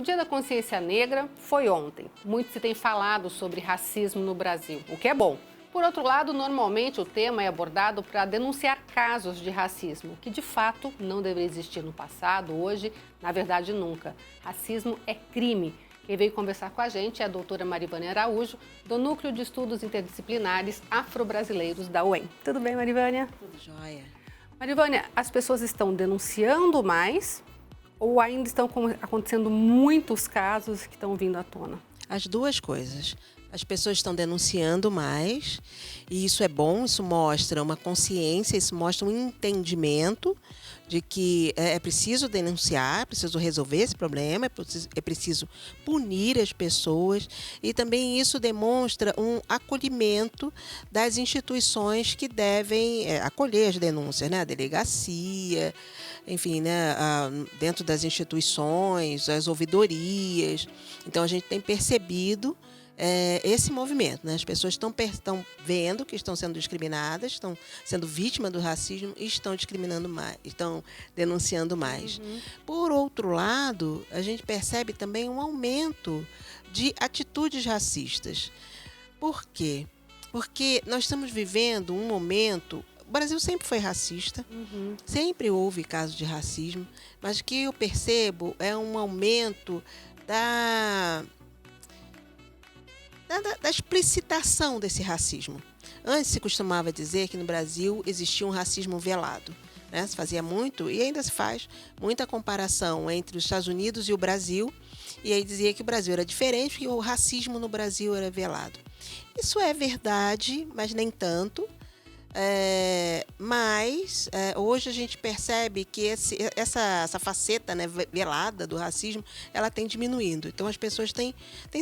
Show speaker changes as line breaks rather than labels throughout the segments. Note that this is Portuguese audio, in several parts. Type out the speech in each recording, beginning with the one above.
Dia da Consciência Negra foi ontem. Muito se tem falado sobre racismo no Brasil, o que é bom. Por outro lado, normalmente o tema é abordado para denunciar casos de racismo, que de fato não deveria existir no passado, hoje, na verdade, nunca. Racismo é crime. Quem veio conversar com a gente é a doutora Marivânia Araújo, do Núcleo de Estudos Interdisciplinares Afro-Brasileiros da UEM. Tudo bem, Marivânia?
Tudo jóia.
Marivânia, as pessoas estão denunciando mais ou ainda estão acontecendo muitos casos que estão vindo à tona?
As duas coisas. As pessoas estão denunciando mais e isso é bom, isso mostra uma consciência, isso mostra um entendimento de que é preciso denunciar, é preciso resolver esse problema, é preciso punir as pessoas e também isso demonstra um acolhimento das instituições que devem acolher as denúncias, né? A delegacia, enfim, né? Dentro das instituições, as ouvidorias. Então a gente tem percebido esse movimento, né? As pessoas estão vendo que estão sendo discriminadas, estão sendo vítimas do racismo e estão discriminando mais, estão denunciando mais. Por outro lado, a gente percebe também um aumento de atitudes racistas. Por quê? Porque nós estamos vivendo um momento. O Brasil sempre foi racista, sempre houve casos de racismo, mas o que eu percebo é um aumento da explicitação desse racismo. Antes se costumava dizer que no Brasil existia um racismo velado, né? Se fazia muito, e ainda se faz, muita comparação entre os Estados Unidos e o Brasil, e aí dizia que o Brasil era diferente, que o racismo no Brasil era velado. Isso é verdade, mas nem tanto. Mas hoje a gente percebe que essa faceta, né, velada do racismo, ela tem diminuindo. Então as pessoas têm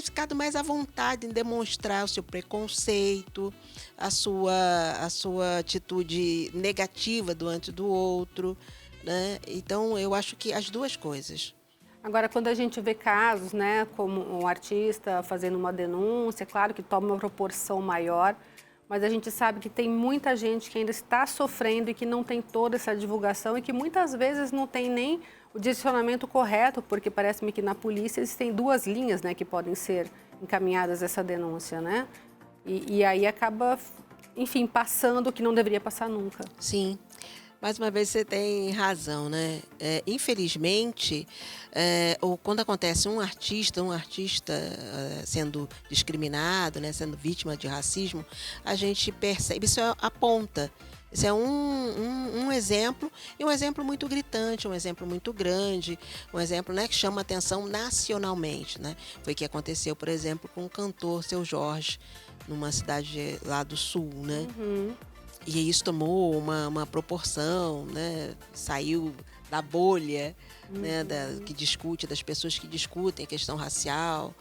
ficado mais à vontade em demonstrar o seu preconceito, a sua atitude negativa diante do outro, né? Então eu acho que as duas coisas.
Agora, quando a gente vê casos, né, como um artista fazendo uma denúncia, claro que toma uma proporção maior, mas a gente sabe que tem muita gente que ainda está sofrendo e que não tem toda essa divulgação e que muitas vezes não tem nem o direcionamento correto, porque parece-me que na polícia existem duas linhas, né, que podem ser encaminhadas essa denúncia, né? E aí acaba, enfim, passando o que não deveria passar nunca.
Sim. Mais uma vez você tem razão, né? Infelizmente, ou quando acontece um artista sendo discriminado, né, sendo vítima de racismo, a gente percebe, isso aponta. Isso é um exemplo, e um exemplo muito gritante, um exemplo muito grande, um exemplo, né, que chama atenção nacionalmente, né? Foi o que aconteceu, por exemplo, com o cantor Seu Jorge, numa cidade lá do sul, né? E isso tomou uma proporção, né? Saiu da bolha, né? Das pessoas que discutem a questão racial.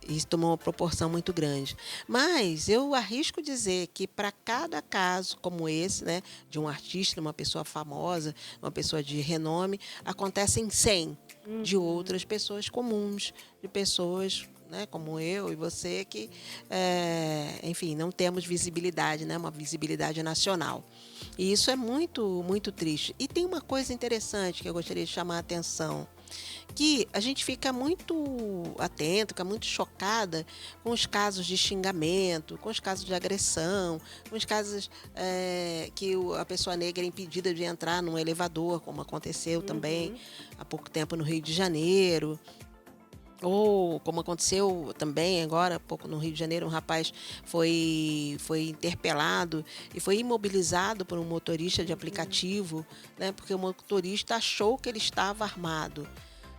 Isso tomou uma proporção muito grande. Mas eu arrisco dizer que para cada caso como esse, né, de um artista, uma pessoa famosa, uma pessoa de renome, acontecem 100 de outras pessoas comuns, de pessoas, né, como eu e você, que, enfim, não temos visibilidade, né, uma visibilidade nacional. E isso é muito, muito triste. E tem uma coisa interessante que eu gostaria de chamar a atenção, que a gente fica muito atento, fica muito chocada com os casos de xingamento, com os casos de agressão, com os casos que a pessoa negra é impedida de entrar num elevador, como aconteceu também há pouco tempo no Rio de Janeiro. Ou, como aconteceu também agora, há pouco no Rio de Janeiro, um rapaz foi interpelado e foi imobilizado por um motorista de aplicativo, né, porque o motorista achou que ele estava armado,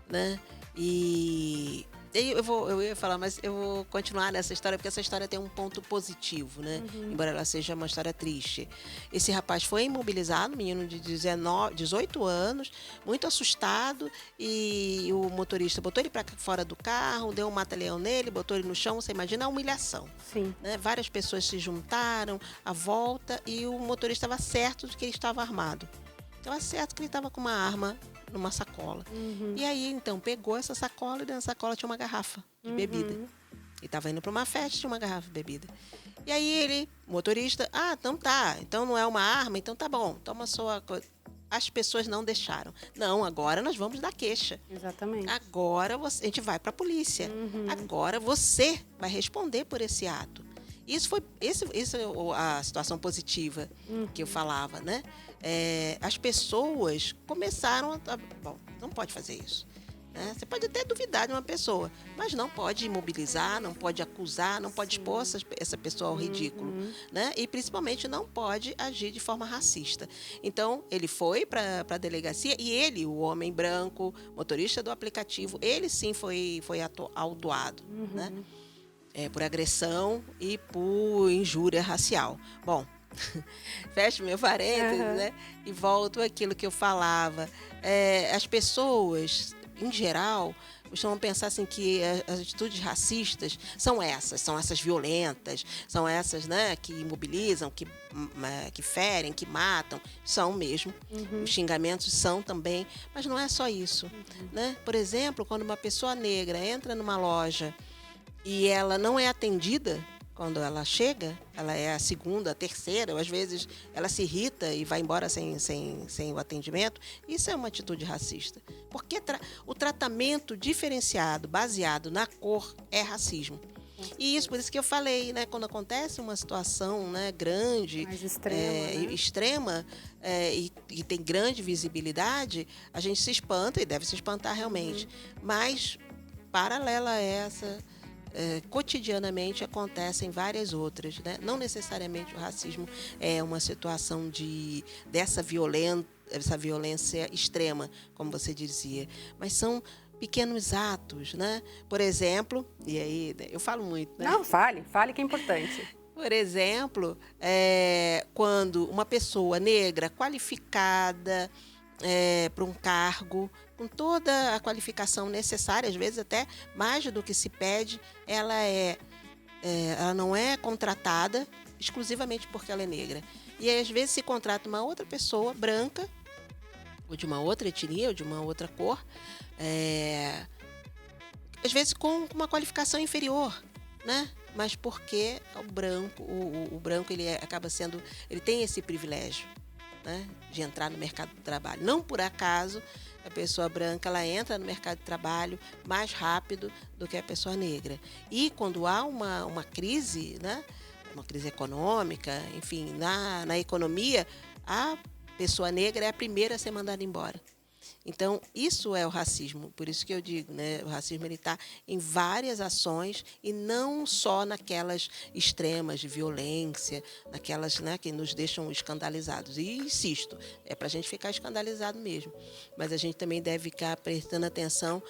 né? E eu ia falar, mas eu vou continuar nessa história, porque essa história tem um ponto positivo, né? Embora ela seja uma história triste. Esse rapaz foi imobilizado, menino de 18 anos, muito assustado, e o motorista botou ele para fora do carro, deu um mata-leão nele, botou ele no chão. Você imagina a humilhação.
Sim.
Né? Várias pessoas se juntaram à volta e o motorista estava certo de que ele estava armado. Estava certo que ele estava com uma arma numa sacola. E aí, então, pegou essa sacola e dentro da sacola tinha uma garrafa de bebida. Ele estava indo para uma festa, tinha uma garrafa de bebida. E aí ele, motorista, então tá, então não é uma arma, então tá bom, toma a sua coisa. as pessoas não deixaram. Não, agora nós vamos dar queixa.
Exatamente.
Agora a gente vai para a polícia. Agora você vai responder por esse ato. Isso é a situação positiva que eu falava, né? As pessoas começaram bom, não pode fazer isso. Né? Você pode até duvidar de uma pessoa, mas não pode imobilizar, não pode acusar, não pode expor essa pessoa ao ridículo. Né? E, principalmente, não pode agir de forma racista. Então, ele foi para a delegacia e ele, o homem branco, motorista do aplicativo, ele sim foi autuado, né? Por agressão e por injúria racial. Bom, fecho meu parênteses, né? E volto àquilo que eu falava. As pessoas, em geral, costumam pensar assim que as atitudes racistas são essas violentas, são essas, né, que imobilizam, que ferem, que matam, são mesmo. Os xingamentos são também, mas não é só isso. Né? Por exemplo, quando uma pessoa negra entra numa loja e ela não é atendida quando ela chega, ela é a segunda, a terceira, ou às vezes ela se irrita e vai embora sem o atendimento, isso é uma atitude racista. Porque o tratamento diferenciado, baseado na cor, é racismo. E isso, por isso que eu falei, né, quando acontece uma situação, né, grande,
mais extrema,
extrema, e tem grande visibilidade, a gente se espanta, e deve se espantar realmente. Mas, paralela a essa, cotidianamente acontecem várias outras, né? Não necessariamente o racismo é uma situação dessa violência extrema, como você dizia, mas são pequenos atos, né? Por exemplo, e aí eu falo muito, né?
Não, fale que é importante.
Por exemplo, quando uma pessoa negra qualificada para um cargo, com toda a qualificação necessária, às vezes até mais do que se pede, ela não é contratada exclusivamente porque ela é negra. E aí, às vezes se contrata uma outra pessoa branca, ou de uma outra etnia, ou de uma outra cor, às vezes com uma qualificação inferior, né? Mas porque o branco ele acaba sendo, ele tem esse privilégio, né, de entrar no mercado de trabalho. Não por acaso a pessoa branca ela entra no mercado de trabalho mais rápido do que a pessoa negra. E quando há uma crise, né, uma crise econômica, enfim, na economia, a pessoa negra é a primeira a ser mandada embora. Então, isso é o racismo. Por isso que eu digo, né, o racismo está em várias ações e não só naquelas extremas de violência, naquelas, né, que nos deixam escandalizados. E insisto, é para a gente ficar escandalizado mesmo. Mas a gente também deve ficar prestando atenção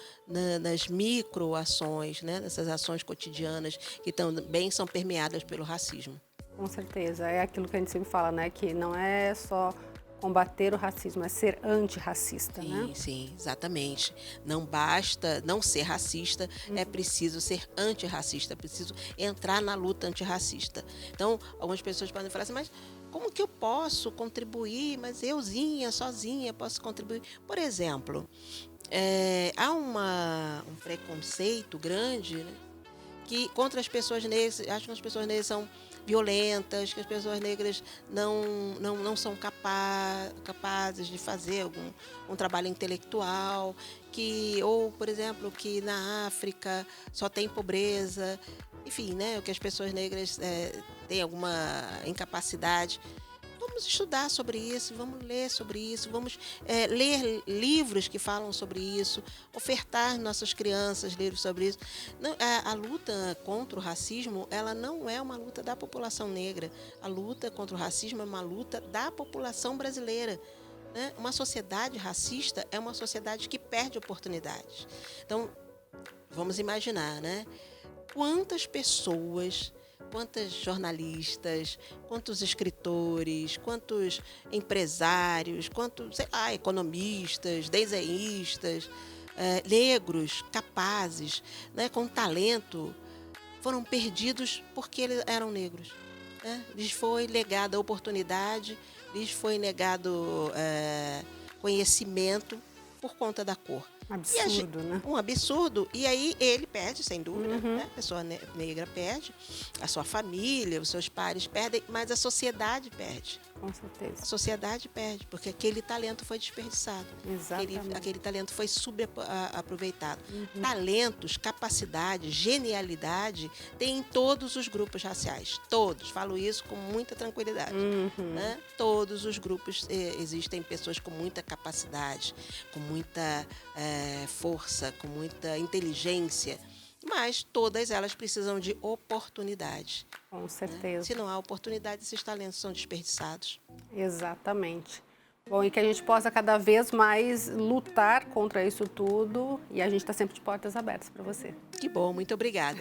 nas microações, né, nessas ações cotidianas que também são permeadas pelo racismo.
Com certeza. É aquilo que a gente sempre fala, né, que não é só combater o racismo, é ser antirracista, né?
Sim, exatamente. Não basta não ser racista, é preciso ser antirracista, é preciso entrar na luta antirracista. Então, algumas pessoas podem falar assim, mas como que eu posso contribuir? Mas euzinha, sozinha, posso contribuir? Por exemplo, há um preconceito grande, né, contra as pessoas negras, acho que as pessoas negras são violentas, que as pessoas negras não são capazes de fazer um trabalho intelectual, ou, por exemplo, que na África só tem pobreza, enfim, né, que as pessoas negras têm alguma incapacidade. Vamos estudar sobre isso, vamos ler sobre isso, vamos ler livros que falam sobre isso, ofertar nossas crianças livros sobre isso. Não, a luta contra o racismo, ela não é uma luta da população negra. A luta contra o racismo é uma luta da população brasileira. Né? Uma sociedade racista é uma sociedade que perde oportunidades. Então, vamos imaginar, né? Quantas pessoas, quantos jornalistas, quantos escritores, quantos empresários, quantos, sei lá, economistas, desenhistas, negros, capazes, né, com talento, foram perdidos porque eles eram negros. Né? Lhes foi negada a oportunidade, lhes foi negado conhecimento por conta da cor.
Absurdo, né?
Um absurdo. E aí ele perde, sem dúvida. Né? A pessoa negra perde, a sua família, os seus pares perdem, mas a sociedade perde.
Com certeza.
A sociedade perde, porque aquele talento foi desperdiçado.
Exatamente.
Aquele talento foi subaproveitado. Talentos, capacidade, genialidade tem em todos os grupos raciais. Todos. Falo isso com muita tranquilidade. Né? Todos os grupos existem pessoas com muita capacidade, com muita força, com muita inteligência. Mas todas elas precisam de oportunidade.
Com certeza.
Se não há oportunidade, esses talentos são desperdiçados.
Exatamente. Bom, e que a gente possa cada vez mais lutar contra isso tudo, e a gente está sempre de portas abertas para você.
Que bom, muito obrigada.